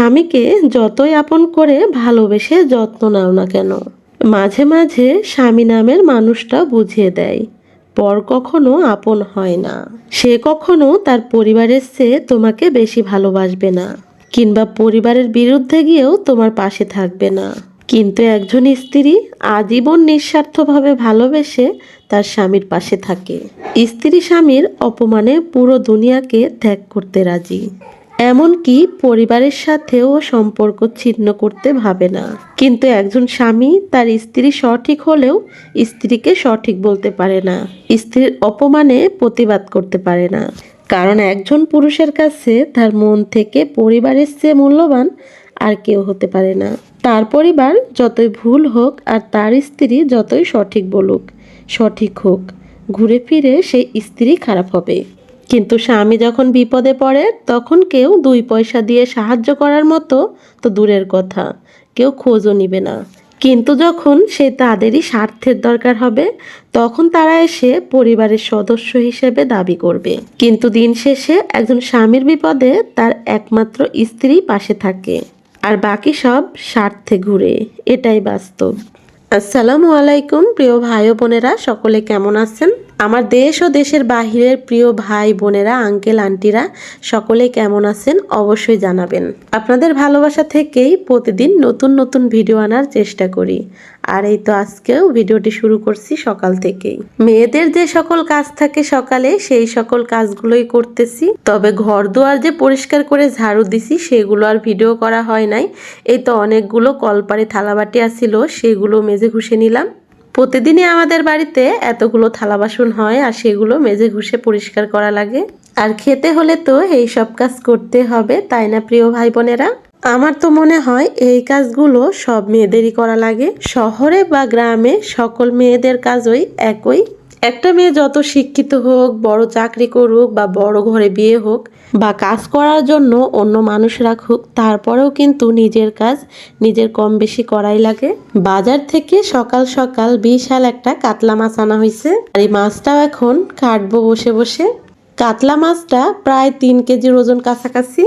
স্বামীকে যতই আপন করে ভালোবেসে যত্ন নাও না কেন, মাঝে মাঝে স্বামী নামের মানুষটা বুঝিয়ে দেয় পর কখনো আপন হয় না। সে কখনো তার পরিবারের চেয়ে তোমাকে বেশি ভালোবাসবে না, কিংবা পরিবারের বিরুদ্ধে গিয়েও তোমার পাশে থাকবে না। কিন্তু একজন স্ত্রী আজীবন নিঃস্বার্থভাবে ভালোবেসে তার স্বামীর পাশে থাকে। স্ত্রী স্বামীর অপমানে পুরো দুনিয়াকে ত্যাগ করতে রাজি, এমনকি পরিবারের সাথেও সম্পর্ক ছিন্ন করতে ভাবে না। কিন্তু একজন স্বামী তার স্ত্রী সঠিক হলেও স্ত্রীকে সঠিক বলতে পারে না, স্ত্রীর অপমানে প্রতিবাদ করতে পারে না। কারণ একজন পুরুষের কাছে তার মন থেকে পরিবারের চেয়ে মূল্যবান আর কেউ হতে পারে না। তার পরিবার যতই ভুল হোক আর তার স্ত্রী যতই সঠিক বলুক, সঠিক হোক, ঘুরে ফিরে সেই স্ত্রী খারাপ হবে। কিন্তু স্বামী যখন বিপদে পড়ে তখন কেউ 2 পয়সা দিয়ে সাহায্য করার মতো তো দূরের কথা, কেউ খোঁজও নিবে না। কিন্তু যখন সে তাদেরই স্বার্থের দরকার হবে তখন তারা এসে পরিবারের সদস্য হিসেবে দাবি করবে। কিন্তু দিন শেষে একজন স্বামীর বিপদে তার একমাত্র স্ত্রী পাশে থাকে, আর বাকি সব স্বার্থে ঘুরে। এটাই বাস্তব। আসসালামু আলাইকুম প্রিয় ভাই ও বোনেরা, সকলে কেমন আছেন? আমার দেশ ও দেশের বাহিরের প্রিয় ভাই বোনেরা, আঙ্কেল আন্টিরা সকলে কেমন আছেন অবশ্যই জানাবেন। আপনাদের ভালোবাসা থেকেই প্রতিদিন নতুন নতুন ভিডিও আনার চেষ্টা করি। আর এই তো আজকেও ভিডিওটি শুরু করছি সকাল থেকেই। মেয়েদের যে সকল কাজ থাকে সকালে সেই সকল কাজগুলোই করতেছি। তবে ঘর দুয়ার যে পরিষ্কার করে ঝাড়ু দিছি সেগুলো আর ভিডিও করা হয় নাই। এই তো অনেকগুলো কলপারে থালাবাটি আসছিল, সেগুলো মেজে ঘুষে নিলাম। প্রতিদিনই আমাদের বাড়িতে এতগুলো থালা বাসন হয় আর সেগুলো মেজে ঘুষে পরিষ্কার করা লাগে। আর খেতে হলে তো এই সব কাজ করতে হবে, তাই না প্রিয় ভাই বোনেরা? আমার তো মনে হয় এই কাজগুলো সব মেয়েদেরই করা লাগে। শহরে বা গ্রামে সকল মেয়েদের কাজই একই। একটা মেয়ে যত শিক্ষিত হোক, বড় চাকরি করুক বা বড় ঘরে বিয়ে হোক বা কাজ করার জন্য অন্য মানুষ রাখুক, তারপরেও কিন্তু নিজের কাজ নিজের কম বেশি করাই লাগে। বাজার থেকে সকাল সকাল বিশাল একটা কাতলা মাছ আনা হয়েছে, আর এই মাছটাও এখন কাটবো বসে বসে। কাতলা মাছটা প্রায় 3 কেজির ওজন কাছাকাছি।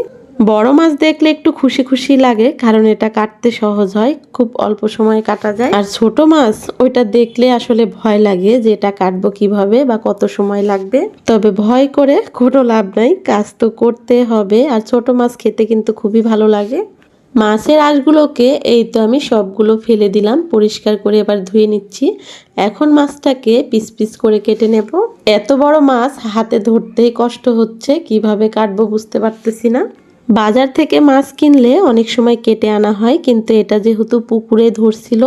বড় মাছ দেখলে একটু খুশি খুশি লাগে, কারণ এটা কাটতে সহজ হয়, খুব অল্প সময়ে কাটা যায়। আর ছোট মাছ ওইটা দেখলে আসলে ভয় লাগে যে এটা কাটবো কিভাবে বা কত সময় লাগবে। তবে ভয় করে কোনো লাভ নাই, কাজ তো করতে হবে। আর ছোট মাছ খেতে কিন্তু খুবই ভালো লাগে। মাছের আঁশগুলোকে এই তো আমি সবগুলো ফেলে দিলাম, পরিষ্কার করে এবার ধুয়ে নিচ্ছি। এখন মাছটাকে পিস পিস করে কেটে নেব। এত বড় মাছ হাতে ধরতেই কষ্ট হচ্ছে, কিভাবে কাটবো বুঝতে পারতেছি না। বাজার থেকে মাছ কিনলে অনেক সময় কেটে আনা হয়, কিন্তু এটা যেহেতু পুকুরে ধরছিল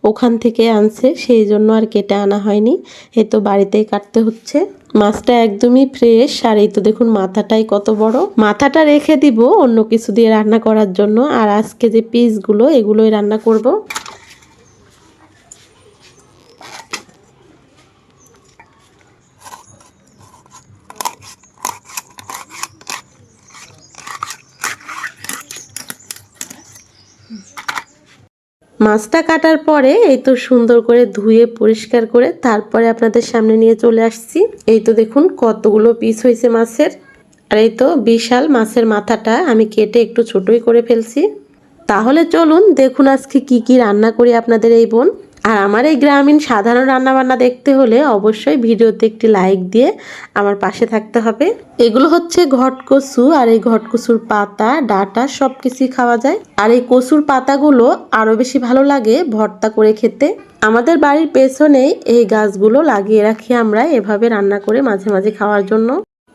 ওখান থেকে আনছে, সেই জন্য আর কেটে আনা হয়নি। এই তো বাড়িতেই কাটতে হচ্ছে। মাছটা একদমই ফ্রেশ। আর এই তো দেখুন মাথাটাই কত বড়। মাথাটা রেখে দিব অন্য কিছু দিয়ে রান্না করার জন্য, আর আজকে যে পিসগুলো এগুলোই রান্না করব। মাছটা কাটার পরে এই তো সুন্দর করে ধুয়ে পরিষ্কার করে তারপরে আপনাদের সামনে নিয়ে চলে আসছি। এই তো দেখুন কতগুলো পিস হয়েছে মাছের। আর এই তো বিশাল মাছের মাথাটা আমি কেটে একটু ছোটই করে ফেলছি। তাহলে চলুন দেখুন আজকে কি কি রান্না করি আপনাদের এই বোন। আর আমার এই গ্রামীণ সাধারণ রান্নাবান্না দেখতে হলে অবশ্যই ভিডিওতে একটি লাইক দিয়ে আমার পাশে থাকতে হবে। এগুলো হচ্ছে ঘটকচু, আর এই ঘটকচুর পাতা ডাঁটা সব কিছুই খাওয়া যায়। আর এই কচুর পাতাগুলো আরো বেশি ভালো লাগে ভর্তা করে খেতে। আমাদের বাড়ির পেছনেই এই গাছগুলো লাগিয়ে রাখি আমরা, এভাবে রান্না করে মাঝে মাঝে খাওয়ার জন্য।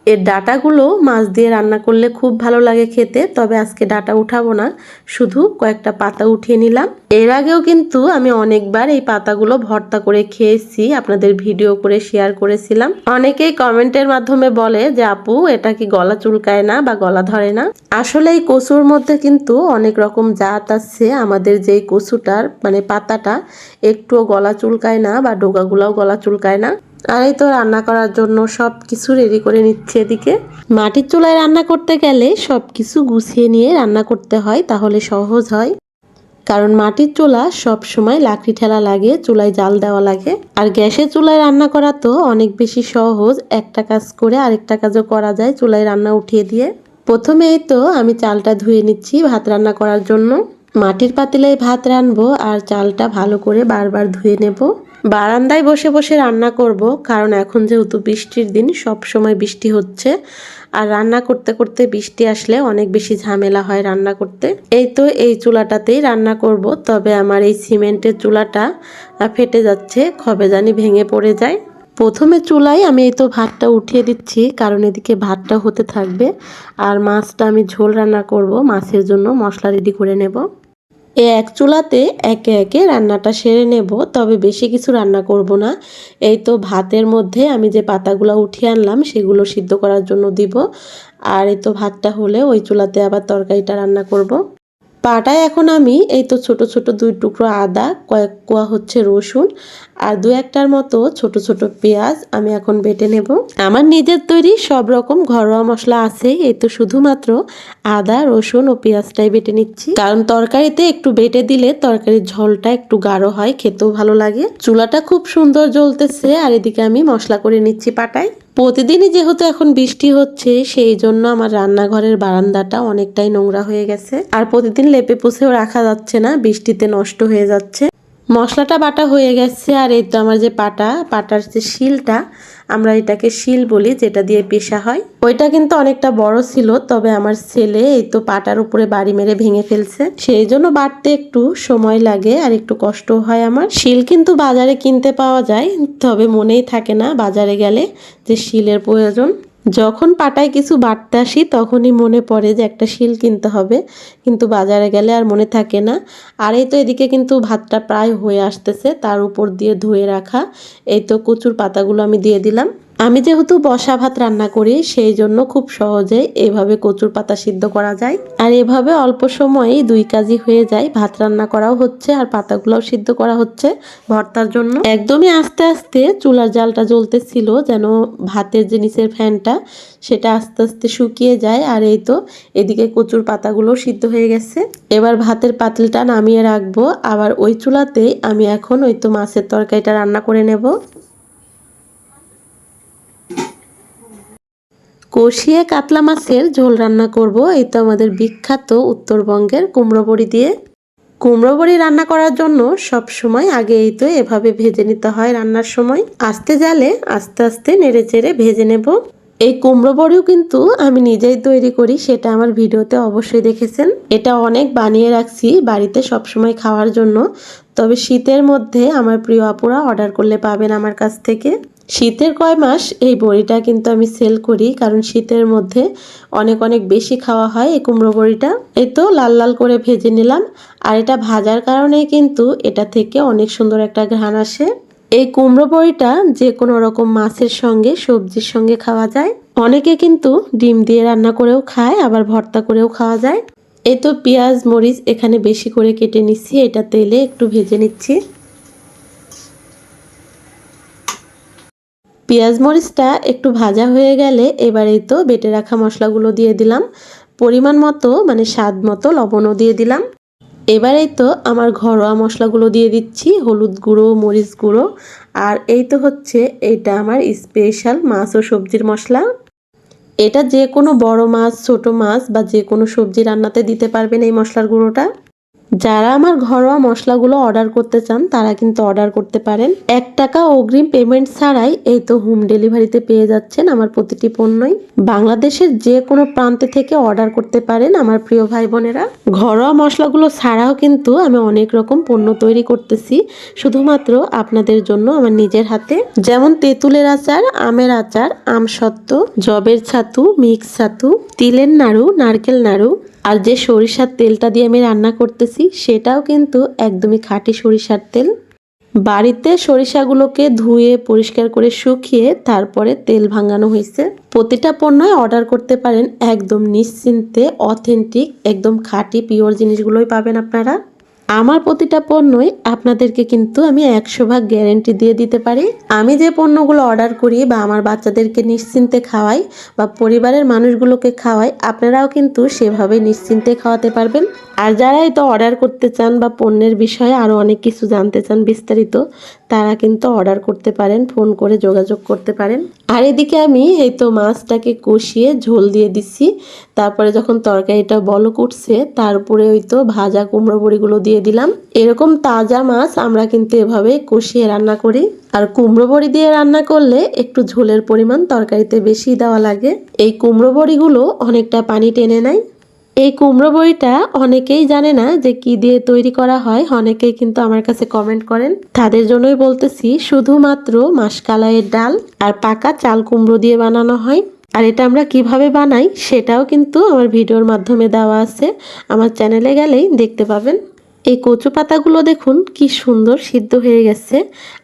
এর ডাঁটাগুলো মাছ দিয়ে রান্না করলে খুব ভালো লাগে খেতে। তবে আজকে ডাঁটা উঠাবো না, শুধু কয়েকটা পাতা উঠিয়ে নিলাম। এর আগেও কিন্তু আমি অনেকবার এই পাতাগুলো ভর্তা করে খেয়েছি, আপনাদের ভিডিও করে শেয়ার করেছিলাম। অনেকেই কমেন্টের মাধ্যমে বলে যে আপু এটা কি গলা চুলকায় না বা গলা ধরে না? আসলে এই কচুর মধ্যে কিন্তু অনেক রকম জাত আছে। আমাদের যেই কচুটার মানে পাতাটা একটুও গলা চুলকায় না বা ডোগাগুলাও গলা চুলকায় না। আর এই তো রান্না করার জন্য সব কিছু রেডি করে নিচ্ছে এদিকে। মাটির চুলায় রান্না করতে গেলে সব কিছু গুছিয়ে নিয়ে রান্না করতে হয়, তাহলে সহজ হয়। কারণ মাটির চুলা সব সময় লাকড়ি ঠেলা লাগে, চুলায় জাল দেওয়া লাগে। আর গ্যাসের চুলায় রান্না করা তো অনেক বেশি সহজ, একটা কাজ করে আরেকটা কাজও করা যায় চুলায় রান্না উঠিয়ে দিয়ে। প্রথমেই তো আমি চালটা ধুয়ে নিচ্ছি ভাত রান্না করার জন্য। মাটির পাতিলায় ভাত রান্নবো আর চালটা ভালো করে বারবার ধুয়ে নেব। বারান্দায় বসে বসে রান্না করব, কারণ এখন যেহেতু বৃষ্টির দিন, সব সময় বৃষ্টি হচ্ছে। আর রান্না করতে করতে বৃষ্টি আসলে অনেক বেশি ঝামেলা হয় রান্না করতে। এই তো এই চুলাটাতেই রান্না করব, তবে আমার এই সিমেন্টের চুলাটা ফেটে যাচ্ছে, কবে জানি ভেঙে পড়ে যায়। প্রথমে চুলায় আমি এই তো ভাতটা উঠিয়ে দিচ্ছি, কারণ এদিকে ভাতটা হতে থাকবে। আর মাছটা আমি ঝোল রান্না করব, মাছের জন্য মশলা রেডি করে নেব। এক চুলাতে একে একে রান্নাটা সেরে নেব, তবে বেশি কিছু রান্না করব না। এই তো ভাতের মধ্যে আমি যে পাতাগুলো উঠিয়ে আনলাম সেগুলো সিদ্ধ করার জন্য দিব। আর এই তো ভাতটা হলে ওই চুলাতে আবার তরকারিটা রান্না করব। পাটায় এখন আমি এই তো ছোট ছোট 2 টুকরো আদা, কয়েক কোয়া হচ্ছে রসুন আর 2-1টার মতো ছোট ছোট পেঁয়াজ আমি এখন বেটে নেব। আমার নিজের তৈরি সব রকম ঘরোয়া মশলা আছে, এই তো শুধুমাত্র আদা, রসুন ও পেঁয়াজটাই বেটে নিচ্ছি, কারণ তরকারিতে একটু বেটে দিলে তরকারির ঝোলটা একটু গাঢ় হয়, খেতেও ভালো লাগে। চুলাটা খুব সুন্দর জ্বলতেছে আর এদিকে আমি মশলা করে নিচ্ছি পাটায়। প্রতিদিনই যেহেতু এখন বৃষ্টি হচ্ছে, সেই জন্য আমার রান্নাঘরের বারান্দাটা অনেকটাই নোংরা হয়ে গেছে। আর প্রতিদিন লেপে পুছেও রাখা যাচ্ছে না, বৃষ্টিতে নষ্ট হয়ে যাচ্ছে। মশলাটা বাটা হয়ে গেছে আর এই তো আমার যে পাটার যে শিলটা, আমরা এটাকে শিল বলি, যেটা দিয়ে পেশা হয়, ওইটা কিন্তু অনেকটা বড় ছিল। তবে আমার ছেলে এই তো পাটার উপরে বাড়ি মেরে ভেঙে ফেলছে, সেই জন্য বাটতে একটু সময় লাগে আর একটু কষ্ট হয়। আমার শিল কিন্তু বাজারে কিনতে পাওয়া যায়, তবে মনেই থাকে না বাজারে গেলে যে শিলের প্রয়োজন। যখন পাটায় কিছু বাটতে আসি তখনই মনে পড়ে যে একটা শিল কিনতে হবে, কিন্তু বাজারে গেলে আর মনে থাকে না। আর এই তো এদিকে কিন্তু ভাতটা প্রায় হয়ে আসতেছে, তার উপর দিয়ে ধুয়ে রাখা এই তো কচুর পাতাগুলো আমি দিয়ে দিলাম। আমি যেহেতু বসা ভাত রান্না করি, সেই জন্য খুব সহজেই এভাবে কচুর পাতা সিদ্ধ করা যায়। আর এভাবে অল্প সময়েই 2 কাজই হয়ে যায়, ভাত রান্না করাও হচ্ছে আর পাতাগুলোও সিদ্ধ করা হচ্ছে ভর্তার জন্য। একদমই আস্তে আস্তে চুলার জালটা জ্বলতেছিল, যেন ভাতের যে নিচের ফ্যানটা সেটা আস্তে আস্তে শুকিয়ে যায়। আর এই তো এদিকে কচুর পাতাগুলো সিদ্ধ হয়ে গেছে। এবার ভাতের পাতিলটা নামিয়ে রাখবো, আবার ওই চুলাতেই আমি এখন ওই তো মাছের তরকারিটা রান্না করে নেব। কষিয়ে কাতলা মাছের ঝোল রান্না করব, এই তো আমাদের বিখ্যাত উত্তরবঙ্গের কুমড়ো বড়ি দিয়ে। কুমড়ো বড়ি রান্না করার জন্য সব সময় আগে এই তো এভাবে ভেজে নিতে হয়। রান্নার সময় আস্তে জালে আস্তে আস্তে নেড়ে চেড়ে ভেজে নেব। এই কুমড়ো বড়িও কিন্তু আমি নিজেই তৈরি করি, সেটা আমার ভিডিওতে অবশ্যই দেখেছেন। এটা অনেক বানিয়ে রাখছি বাড়িতে সব সময় খাওয়ার জন্য। তবে শীতের মধ্যে আমার প্রিয় আপুরা অর্ডার করলে পাবেন আমার কাছ থেকে। শীতের কয় মাস এই বড়িটা কিন্তু আমি সেল করি, কারণ শীতের মধ্যে অনেক অনেক বেশি খাওয়া হয় এই কুমড়ো বড়িটা। এই তো লাল লাল করে ভেজে নিলাম, আর এটা ভাজার কারণেই কিন্তু এটা থেকে অনেক সুন্দর একটা ঘ্রাণ আসে। এই কুমড়ো বড়িটা যে কোনো রকম মাছের সঙ্গে, সবজির সঙ্গে খাওয়া যায়। অনেকে কিন্তু ডিম দিয়ে রান্না করেও খায়, আবার ভর্তা করেও খাওয়া যায়। এই তো পেঁয়াজ মরিচ এখানে বেশি করে কেটে নিচ্ছি, এটা তেলে একটু ভেজে নিচ্ছি। পেঁয়াজ মরিচটা একটু ভাজা হয়ে গেলে এবার এই তো বেটে রাখা মশলাগুলো দিয়ে দিলাম। পরিমাণ মতো মানে স্বাদ মতো লবণও দিয়ে দিলাম। এবার এই তো আমার ঘরোয়া মশলাগুলো দিয়ে দিচ্ছি, হলুদ গুঁড়ো, মরিচ গুঁড়ো, আর এই তো হচ্ছে এটা আমার স্পেশাল মাছ ও সবজির মশলা। এটা যে কোনো বড় মাছ, ছোট মাছ বা যে কোনো সবজি রান্নাতে দিতে পারবেন এই মশলার গুঁড়োটা। যারা আমার ঘরোয়া মশলাগুলো অর্ডার করতে চান তারা কিন্তু অর্ডার করতে পারেন। 1 টাকা অগ্রিম পেমেন্ট ছাড়াই এই তো হোম ডেলিভারিতে পেয়ে যাচ্ছেন আমার প্রতিটি পণ্যই। বাংলাদেশের যে কোনো প্রান্তে থেকে অর্ডার করতে পারেন আমার প্রিয় ভাই বোনেরা। ঘরোয়া মশলাগুলো ছাড়াও কিন্তু আমি অনেক রকম পণ্য তৈরি করতেছি, শুধুমাত্র আপনাদের জন্য আমার নিজের হাতে। যেমন তেঁতুলের আচার, আমের আচার, আমসত্ত্ব, জবের ছাতু, মিক্স ছাতু, তিলের নাড়ু, নারকেল নাড়ু, আর যে সরিষার তেলটা দিয়ে আমি রান্না করতেছি সেটাও কিন্তু একদমই খাঁটি সরিষার তেল। বাড়িতে সরিষাগুলোকে ধুয়ে পরিষ্কার করে শুকিয়ে তারপরে তেল ভাঙানো হয়েছে। প্রতিটা পণ্যই অর্ডার করতে পারেন, একদম নিশ্চিন্তে অথেন্টিক একদম খাঁটি পিওর জিনিসগুলোই পাবেন আপনারা। আমার প্রতিটা পণ্যই আপনাদেরকে কিন্তু আমি 100% গ্যারেন্টি দিয়ে দিতে পারি। আমি যে পণ্যগুলো অর্ডার করি বা আমার বাচ্চাদেরকে নিশ্চিন্তে খাওয়াই বা পরিবারের মানুষগুলোকে খাওয়াই, আপনারাও কিন্তু সেভাবে নিশ্চিন্তে খাওয়াতে পারবেন। আর যারা এই তো অর্ডার করতে চান বা পণ্যের বিষয়ে আরও অনেক কিছু জানতে চান বিস্তারিত, তারা কিন্তু অর্ডার করতে পারেন, ফোন করে যোগাযোগ করতে পারেন। আর এদিকে আমি এই তো মাছটাকে কষিয়ে ঝোল দিয়ে দিচ্ছি। তারপরে যখন তরকারিটা বলক উঠছে, তার উপরে ওই তো ভাজা কুমড়ো বড়িগুলো দিয়ে দিলাম। এরকম তাজা মাছ আমরা কিন্তু এভাবে কষিয়ে রান্না করি। আর কুমড়ো বড়ি দিয়ে রান্না করলে একটু ঝোলের পরিমাণ তরকারিতে বেশি দেওয়া লাগে। এই কুমড়ো বড়িগুলো অনেকটা পানি টেনে নেয়। এই কুমড়ো বড়িটা অনেকেই জানে না যে কি দিয়ে তৈরি করা হয়। অনেকেই কিন্তু আমার কাছে কমেন্ট করেন, তাদের জন্যই বলতেছি, শুধুমাত্র মাসকালাইয়ের ডাল আর পাকা চাল কুমড়ো দিয়ে বানানো হয়। আর এটা আমরা কিভাবে বানাই সেটাও কিন্তু আমার ভিডিওর মাধ্যমে দেওয়া আছে, আমার চ্যানেলে গেলেই দেখতে পাবেন। এই কচু পাতাগুলো দেখুন কি সুন্দর সিদ্ধ হয়ে গেছে।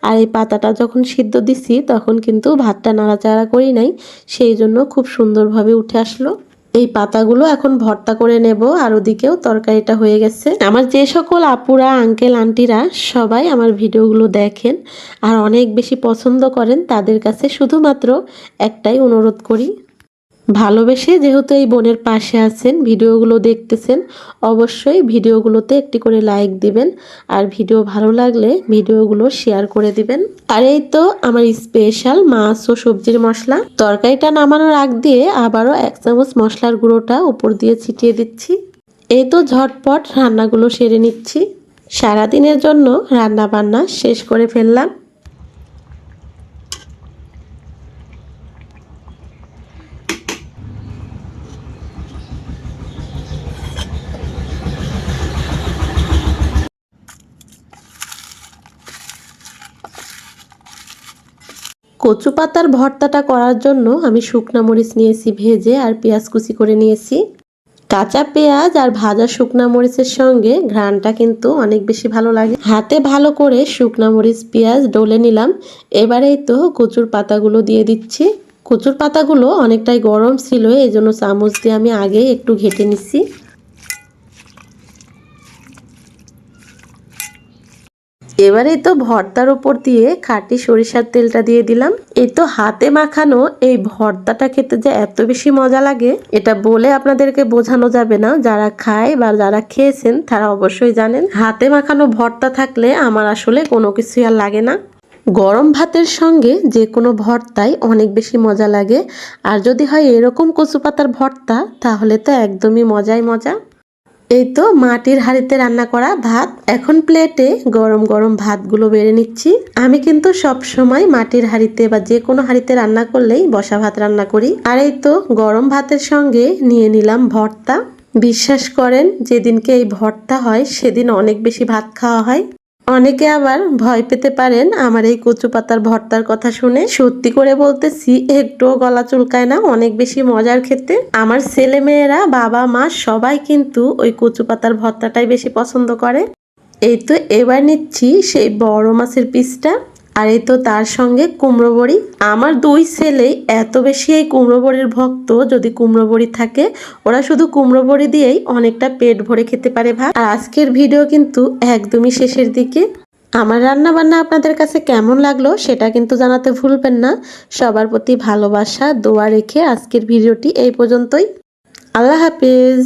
আর এই পাতাটা যখন সিদ্ধ দিছি তখন কিন্তু ভাতটা নাড়াচাড়া করি নাই, সেই জন্য খুব সুন্দরভাবে উঠে আসলো। এই পাতাগুলো এখন ভর্তা করে নেব। আর ওদিকেও তরকারিটা হয়ে গেছে। আমার যে সকল আপুরা, আঙ্কেল, আন্টিরা সবাই আমার ভিডিওগুলো দেখেন আর অনেক বেশি পছন্দ করেন, তাদের কাছে শুধুমাত্র একটাই অনুরোধ করি, ভালোবেসে যেহেতু এই বোনের পাশে আছেন, ভিডিওগুলো দেখতেছেন, অবশ্যই ভিডিওগুলোতে একটি করে লাইক দিবেন। আর ভিডিও ভালো লাগলে ভিডিওগুলো শেয়ার করে দিবেন। আর এই তো আমার স্পেশাল মাছ ও সবজির মশলা। তরকারিটা নামানোর আগ দিয়ে আবারও 1 চামচ মশলার গুঁড়োটা উপর দিয়ে ছিটিয়ে দিচ্ছি। এই তো ঝটপট রান্নাগুলো সেরে নিচ্ছি। সারাদিনের জন্য রান্না বান্না শেষ করে ফেললাম। কচু পাতার ভর্তাটা করার জন্য আমি শুকনা মরিচ নিয়েছি ভেজে, আর পেঁয়াজ কুচি করে নিয়েছি। কাঁচা পেঁয়াজ আর ভাজা শুকনা মরিচের সঙ্গে ঘ্রাণটা কিন্তু অনেক বেশি ভালো লাগে। হাতে ভালো করে শুকনা মরিচ পেঁয়াজ ডলে নিলাম। এবারেই তো কচুর পাতাগুলো দিয়ে দিচ্ছি। কচুর পাতাগুলো অনেকটাই গরম ছিল, এই জন্য চামচ দিয়ে আমি আগেই একটু ঘেটে নিচ্ছি। এবারে তো ভর্তার উপর দিয়ে খাঁটি সরিষার তেলটা দিয়ে দিলাম। এই তো হাতে মাখানো এই ভর্তাটা খেতে যে এত বেশি মজা লাগে, এটা বলে আপনাদেরকে বোঝানো যাবে না। যারা খায় বা যারা খেয়েছেন তারা অবশ্যই জানেন। হাতে মাখানো ভর্তা থাকলে আমার আসলে কোনো কিছুই আর লাগে না। গরম ভাতের সঙ্গে যে কোনো ভর্তাই অনেক বেশি মজা লাগে। আর যদি হয় এরকম কচু পাতার ভর্তা, তাহলে তো একদমই মজাই মজা। এই তো মাটির হাঁড়িতে রান্না করা ভাত, এখন প্লেটে গরম গরম ভাতগুলো বেড়ে নিচ্ছি। আমি কিন্তু সব সময় মাটির হাঁড়িতে বা যে কোনো হাঁড়িতে রান্না করলেই বসা ভাত রান্না করি। আর এই তো গরম ভাতের সঙ্গে নিয়ে নিলাম ভর্তা। বিশ্বাস করেন, যেদিনকে এই ভর্তা হয় সেদিন অনেক বেশি ভাত খাওয়া হয়। অনেকে আবার ভয় পেতে পারেন আমার এই কচু পাতার ভর্তার কথা শুনে। সত্যি করে বলতেছি, একটুও গলা চুলকায় না, অনেক বেশি মজার খেতে। আমার ছেলে মেয়েরা, বাবা মা সবাই কিন্তু ওই কচু পাতার ভর্তাটাই বেশি পছন্দ করে। এই তো এবার নিচ্ছি সেই বড় মাছের পিসটা। আর এই তো তার সঙ্গে কুমড়ো বড়ি। আমার 2 ছেলেই এত বেশি এই কুমড়ো বড়ির ভক্ত, যদি কুমড়ো বড়ি থাকে ওরা শুধু কুমড়ো বড়ি দিয়েই অনেকটা পেট ভরে খেতে পারে ভাত। আর আজকের ভিডিও কিন্তু একদমই শেষের দিকে। আমার রান্না বান্না আপনাদের কাছে কেমন লাগলো সেটা কিন্তু জানাতে ভুলবেন না। সবার প্রতি ভালোবাসা, দোয়া রেখে আজকের ভিডিওটি এই পর্যন্তই। আল্লাহ হাফেজ।